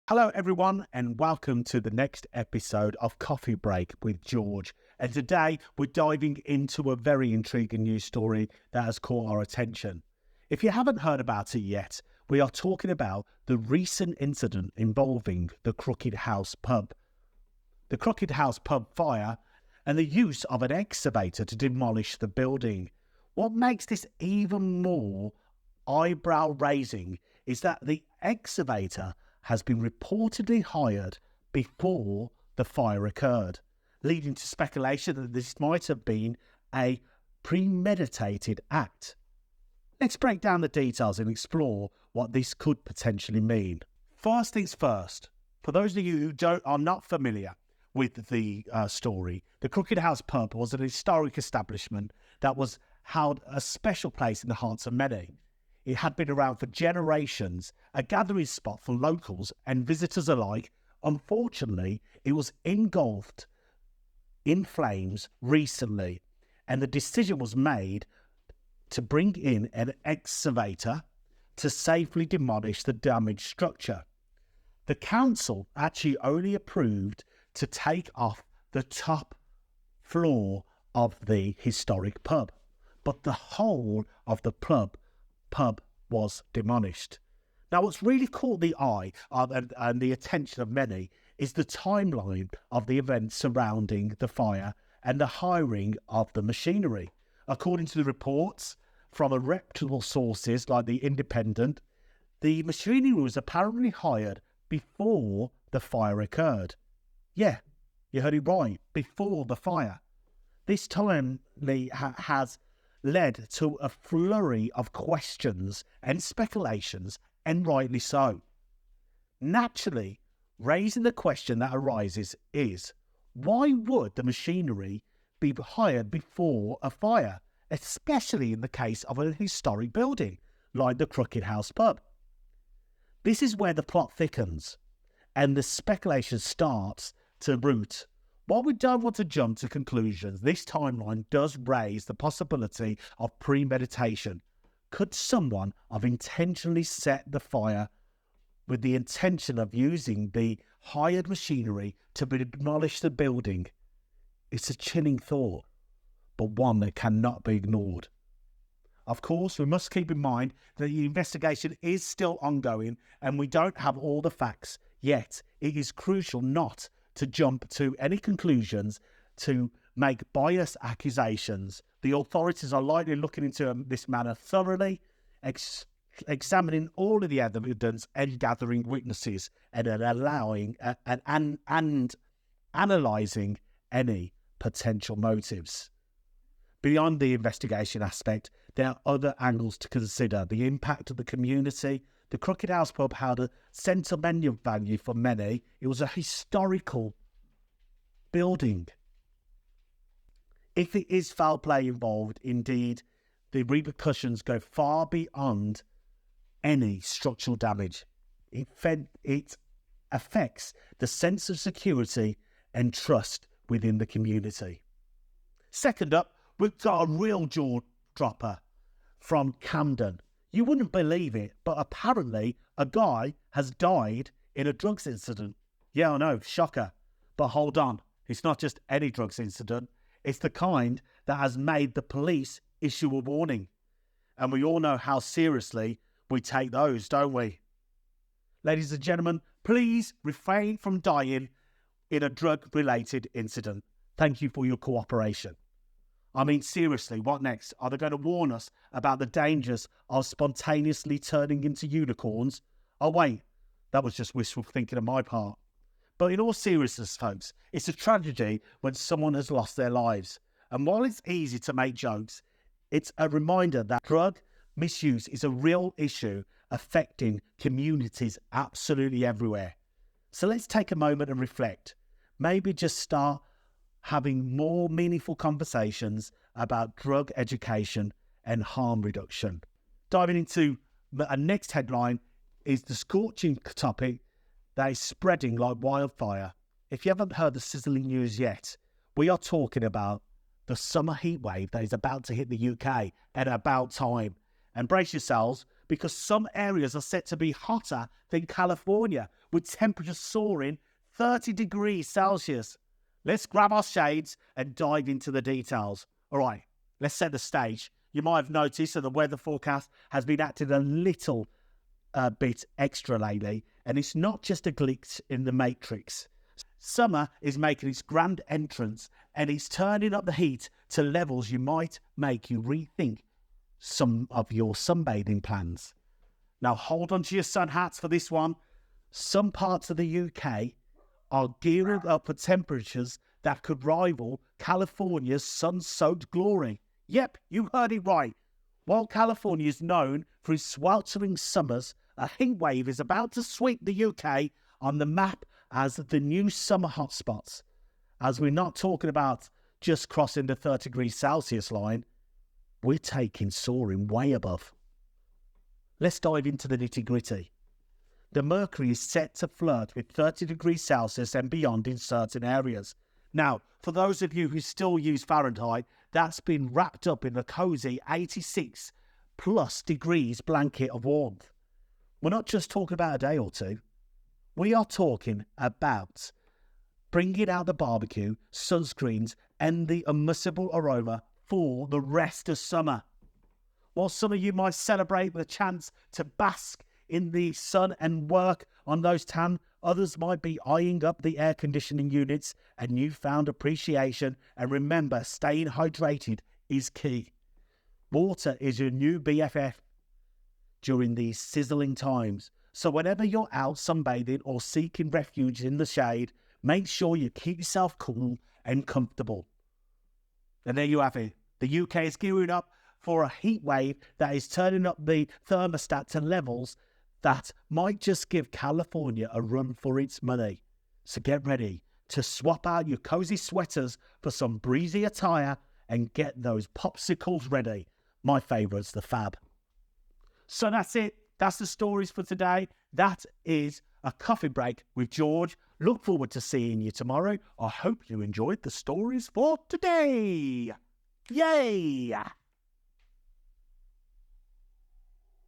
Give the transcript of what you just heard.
Hello, everyone, and welcome to the next episode of Coffee Break with George. And today we're diving into a very intriguing news story that has caught our attention. If you haven't heard about it yet, we are talking about the recent incident involving the Crooked House pub. The Crooked House pub fire and the use of an excavator to demolish the building. What makes this even more eyebrow-raising is that the excavator has been reportedly hired before the fire occurred, leading to speculation that this might have been a premeditated act. Let's break down the details and explore what this could potentially mean. First things first, for those of you who are not familiar with the story, the Crooked House pub was an historic establishment that held a special place in the hearts of many. It had been around for generations, a gathering spot for locals and visitors alike. Unfortunately, it was engulfed in flames recently, and the decision was made to bring in an excavator to safely demolish the damaged structure. The council actually only approved to take off the top floor of the historic pub, but the whole of the pub was demolished. Now, what's really caught the eye and the attention of many is the timeline of the events surrounding the fire and the hiring of the machinery. According to the reports from reputable sources like The Independent, the machinery was apparently hired before the fire occurred. Yeah, you heard it right, before the fire. This timely has led to a flurry of questions and speculations, and rightly so. Naturally, raising the question that arises is, why would the machinery be hired before a fire, especially in the case of a historic building like the Crooked House pub? This is where the plot thickens and the speculation starts to root. While we don't want to jump to conclusions, this timeline does raise the possibility of premeditation. Could someone have intentionally set the fire with the intention of using the hired machinery to demolish the building? It's a chilling thought, but one that cannot be ignored. Of course, we must keep in mind that the investigation is still ongoing and we don't have all the facts, yet it is crucial not to jump to any conclusions, to make biased accusations. The authorities are likely looking into this matter thoroughly, examining all of the evidence and gathering witnesses, and allowing and analysing any potential motives. Beyond the investigation aspect, there are other angles to consider. The impact of the community. The Crooked House pub had a sentimental value for many. It was a historical building. If it is foul play involved, indeed, the repercussions go far beyond any structural damage. It affects the sense of security and trust within the community. Second up, we've got a real jaw-dropper from Camden. You wouldn't believe it, but apparently a guy has died in a drugs incident. Yeah, I know, shocker. But hold on, it's not just any drugs incident. It's the kind that has made the police issue a warning. And we all know how seriously we take those, don't we? Ladies and gentlemen, please refrain from dying in a drug-related incident. Thank you for your cooperation. I mean, seriously, what next? Are they going to warn us about the dangers of spontaneously turning into unicorns? Oh, wait, that was just wishful thinking on my part. But in all seriousness, folks, it's a tragedy when someone has lost their lives. And while it's easy to make jokes, it's a reminder that drug misuse is a real issue affecting communities absolutely everywhere. So let's take a moment and reflect. Maybe just start having more meaningful conversations about drug education and harm reduction. Diving into our next headline is the scorching topic that is spreading like wildfire. If you haven't heard the sizzling news yet, we are talking about the summer heatwave that is about to hit the UK at about time. And brace yourselves, because some areas are set to be hotter than California, with temperatures soaring 30 degrees Celsius. Let's grab our shades and dive into the details. All right, let's set the stage. You might have noticed that the weather forecast has been acting a little bit extra lately, and it's not just a glitch in the matrix. Summer is making its grand entrance, and it's turning up the heat to levels you might make you rethink some of your sunbathing plans. Now hold on to your sun hats for this one. Some parts of the UK are gearing up for temperatures that could rival California's sun-soaked glory. Yep, you heard it right. While California is known for its sweltering summers, a heatwave is about to sweep the UK on the map as the new summer hotspots. As we're not talking about just crossing the 30 degrees Celsius line, we're taking soaring way above. Let's dive into the nitty-gritty. The mercury is set to flirt with 30 degrees Celsius and beyond in certain areas. Now, for those of you who still use Fahrenheit, that's been wrapped up in a cozy 86 plus degrees blanket of warmth. We're not just talking about a day or two. We are talking about bringing out the barbecue, sunscreens, and the unmissable aroma for the rest of summer. While some of you might celebrate the chance to bask in the sun and work on those tan, others might be eyeing up the air conditioning units and newfound appreciation. And remember, staying hydrated is key. Water is your new BFF during these sizzling times. So whenever you're out sunbathing or seeking refuge in the shade, make sure you keep yourself cool and comfortable. And there you have it. The UK is gearing up for a heat wave that is turning up the thermostat to levels that might just give California a run for its money. So get ready to swap out your cozy sweaters for some breezy attire and get those popsicles ready. My favourites, the Fab. So that's it. That's the stories for today. That is a coffee break with George. Look forward to seeing you tomorrow. I hope you enjoyed the stories for today. Yay!